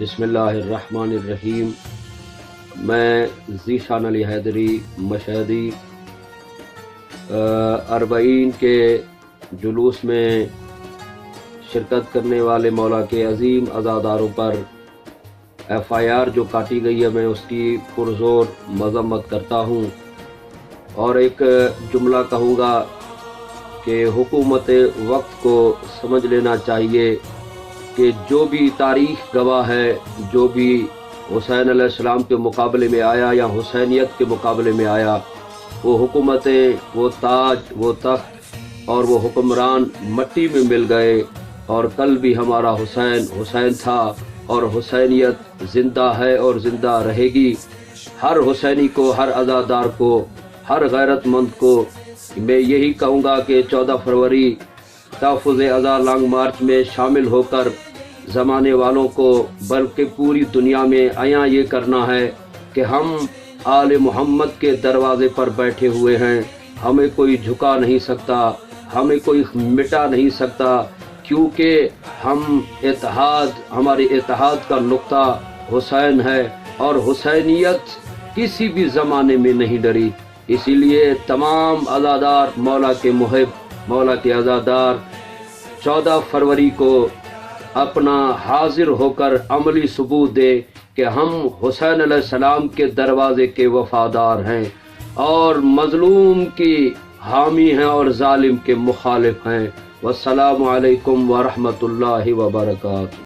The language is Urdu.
بسم اللہ الرحمن الرحیم۔ میں ذیشان علی حیدری مشہدی اربعین کے جلوس میں شرکت کرنے والے مولا کے عظیم عزاداروں پر FIR جو کاٹی گئی ہے، میں اس کی پرزور مذمت کرتا ہوں اور ایک جملہ کہوں گا کہ حکومت وقت کو سمجھ لینا چاہیے کہ جو بھی تاریخ گواہ ہے، جو بھی حسین علیہ السلام کے مقابلے میں آیا یا حسینیت کے مقابلے میں آیا، وہ حکومتیں، وہ تاج، وہ تخت اور وہ حکمران مٹی میں مل گئے، اور کل بھی ہمارا حسین تھا اور حسینیت زندہ ہے اور زندہ رہے گی۔ ہر حسینی کو، ہر عزادار کو، ہر غیرت مند کو میں یہی کہوں گا کہ 14 فروری تحفظ ازاں لانگ مارچ میں شامل ہو کر زمانے والوں کو، بلکہ پوری دنیا میں عیاں یہ کرنا ہے کہ ہم آل محمد کے دروازے پر بیٹھے ہوئے ہیں، ہمیں کوئی جھکا نہیں سکتا، ہمیں کوئی مٹا نہیں سکتا، کیونکہ ہمارے اتحاد کا نقطہ حسین ہے اور حسینیت کسی بھی زمانے میں نہیں ڈری۔ اسی لیے تمام عزادار، مولا کے محب، مولا کے عزادار 14 فروری کو اپنا حاضر ہو کر عملی ثبوت دے کہ ہم حسین علیہ السلام کے دروازے کے وفادار ہیں اور مظلوم کی حامی ہیں اور ظالم کے مخالف ہیں۔ والسلام علیکم ورحمۃ اللہ وبرکاتہ۔